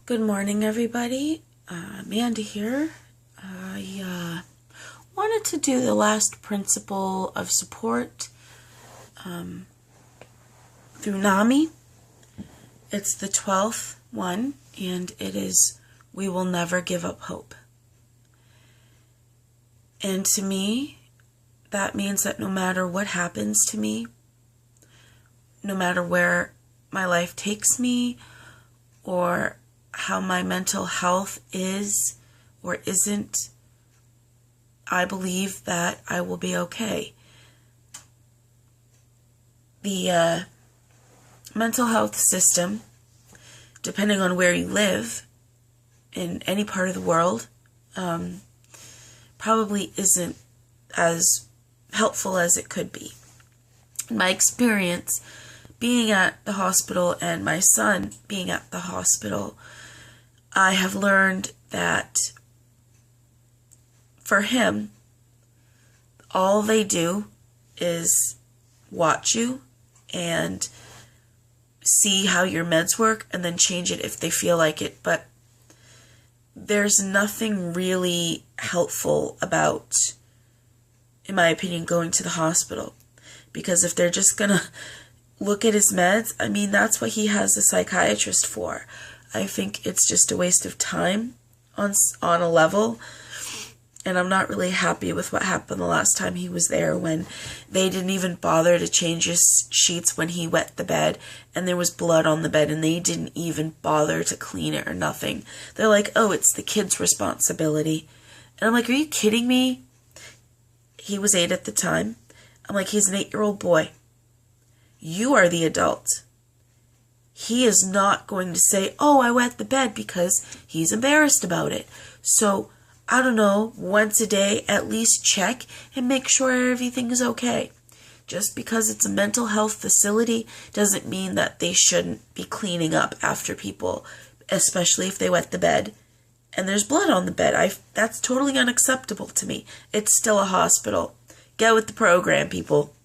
Good morning, everybody. Amanda here. I wanted to do the last principle of support through NAMI. It's the 12th one, and it is, we will never give up hope. And to me, that means that no matter what happens to me, no matter where my life takes me, or how my mental health is or isn't, I believe that I will be okay. The mental health system, depending on where you live in any part of the world, probably isn't as helpful as it could be. In my experience, being at the hospital and my son being at the hospital, I have learned that for him, all they do is watch you and see how your meds work and then change it if they feel like it. But there's nothing really helpful about, in my opinion, going to the hospital. Because if they're just going to look at his meds, I mean, that's what he has a psychiatrist for. I think it's just a waste of time on a level, and I'm not really happy with what happened the last time he was there, when they didn't even bother to change his sheets when he wet the bed, and there was blood on the bed, and they didn't even bother to clean it or nothing. They're like, oh, it's the kid's responsibility. And I'm like, are you kidding me? He was 8 at the time. I'm like, he's an 8-year-old boy. You are the adult. He is not going to say, oh, I wet the bed, because he's embarrassed about it. So, I don't know, once a day, at least check and make sure everything is okay. Just because it's a mental health facility doesn't mean that they shouldn't be cleaning up after people, especially if they wet the bed and there's blood on the bed. That's totally unacceptable to me. It's still a hospital. Get with the program, people.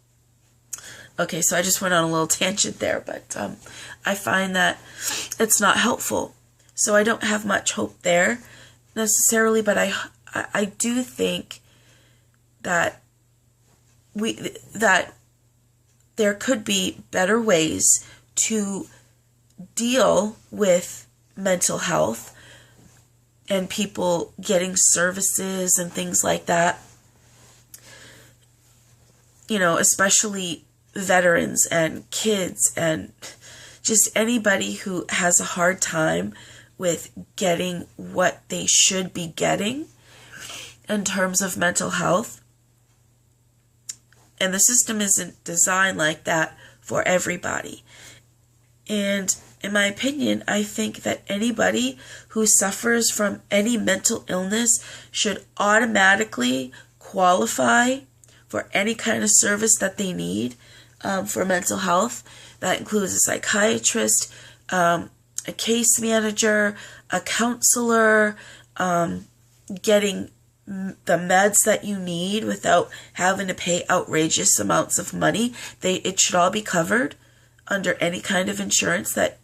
Okay, so I just went on a little tangent there, but I find that it's not helpful. So I don't have much hope there necessarily, but I do think that that there could be better ways to deal with mental health and people getting services and things like that. You know, especially veterans and kids and just anybody who has a hard time with getting what they should be getting in terms of mental health. And the system isn't designed like that for everybody. And in my opinion, I think that anybody who suffers from any mental illness should automatically qualify for any kind of service that they need for mental health. That includes a psychiatrist, a case manager, a counselor, getting the meds that you need without having to pay outrageous amounts of money. It should all be covered under any kind of insurance that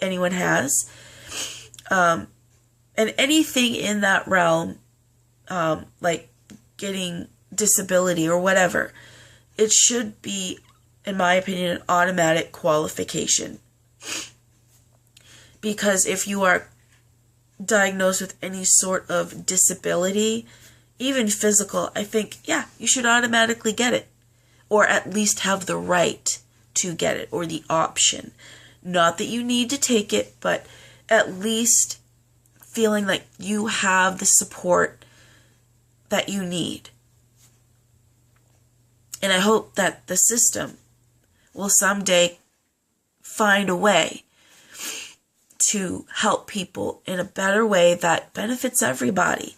anyone has. And anything in that realm, like getting disability or whatever, it should be, in my opinion, an automatic qualification. Because if you are diagnosed with any sort of disability, even physical, I think, yeah, you should automatically get it. Or at least have the right to get it, or the option. Not that you need to take it, but at least feeling like you have the support that you need. And I hope that the system will someday find a way to help people in a better way that benefits everybody.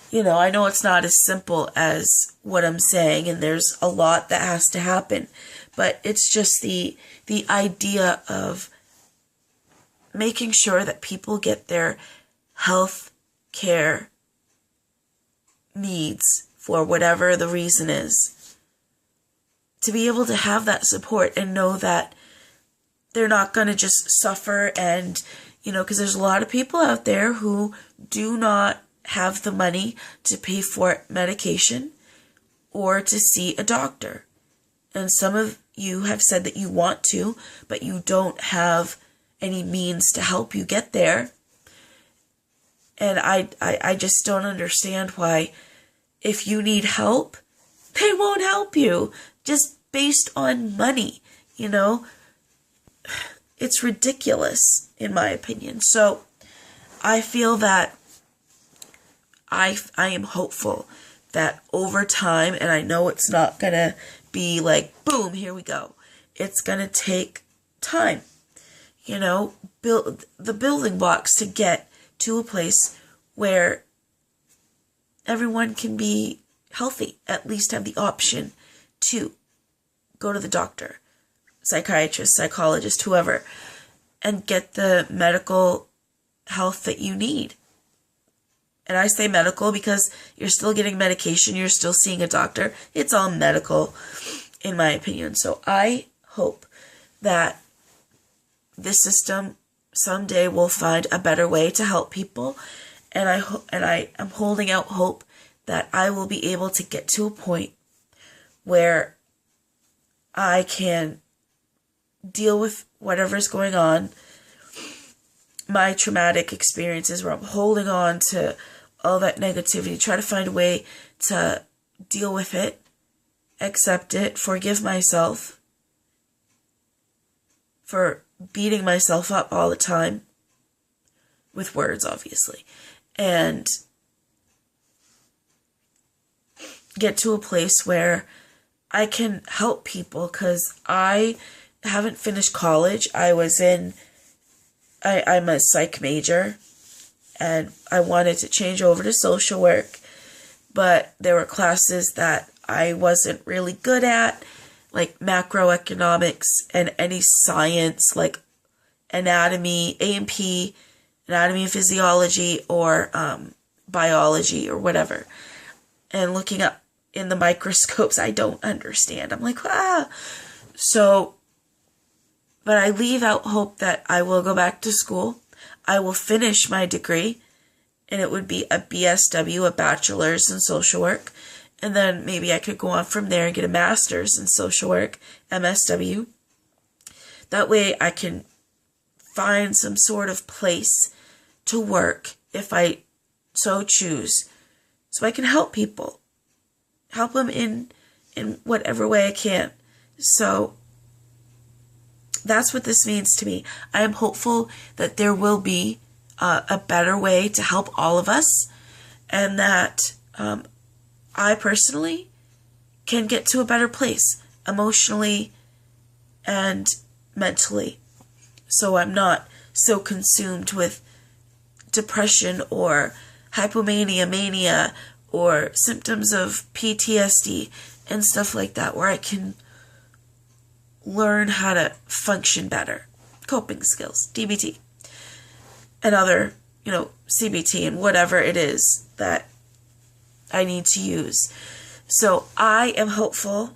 You know, I know it's not as simple as what I'm saying, and there's a lot that has to happen, but it's just the idea of making sure that people get their health care needs for whatever the reason is. To be able to have that support and know that they're not going to just suffer and, Because there's a lot of people out there who do not have the money to pay for medication or to see a doctor. And some of you have said that you want to, but you don't have any means to help you get there. And I just don't understand why, if you need help, they won't help you just based on money, It's ridiculous, in my opinion. So I feel that I am hopeful that over time, and I know it's not going to be like, boom, here we go. It's going to take time, build the building blocks to get to a place where everyone can be healthy, at least have the option to go to the doctor, psychiatrist, psychologist, whoever, and get the medical health that you need. And I say medical because you're still getting medication, you're still seeing a doctor. It's all medical, in my opinion. So I hope that this system someday will find a better way to help people. And I am holding out hope that I will be able to get to a point where I can deal with whatever's going on, my traumatic experiences, where I'm holding on to all that negativity, try to find a way to deal with it, accept it, forgive myself for beating myself up all the time, with words, obviously, and get to a place where I can help people, because I haven't finished college. I'm a psych major, and I wanted to change over to social work, but there were classes that I wasn't really good at, like macroeconomics and any science, like anatomy, A&P, anatomy and physiology, or biology, or whatever. And looking up in the microscopes, I don't understand. I'm like, So, but I leave out hope that I will go back to school. I will finish my degree, and it would be a BSW, a bachelor's in social work. And then maybe I could go on from there and get a master's in social work, MSW. That way I can find some sort of place to work if I so choose, so I can help people. Help them in whatever way I can. So that's what this means to me. I am hopeful that there will be a better way to help all of us, and that I personally can get to a better place emotionally and mentally. So I'm not so consumed with depression or hypomania, mania, or symptoms of PTSD and stuff like that, where I can learn how to function better. Coping skills, DBT, and other, CBT, and whatever it is that I need to use. So I am hopeful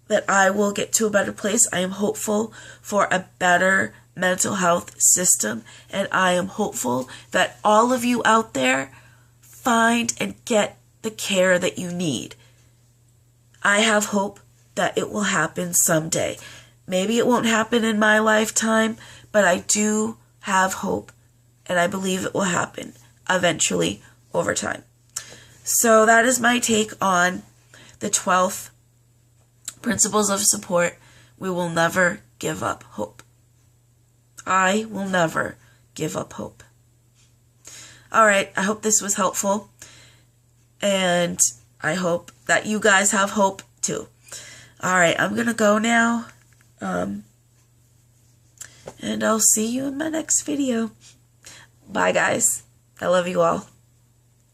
that I will get to a better place. I am hopeful for a better mental health system, and I am hopeful that all of you out there find and get the care that you need. I have hope that it will happen someday. Maybe it won't happen in my lifetime, but I do have hope, and I believe it will happen eventually over time. So that is my take on the 12th Principles of Support. We will never give up hope. I will never give up hope. All right, I hope this was helpful, and I hope that you guys have hope too. All right, I'm going to go now, and I'll see you in my next video. Bye, guys. I love you all.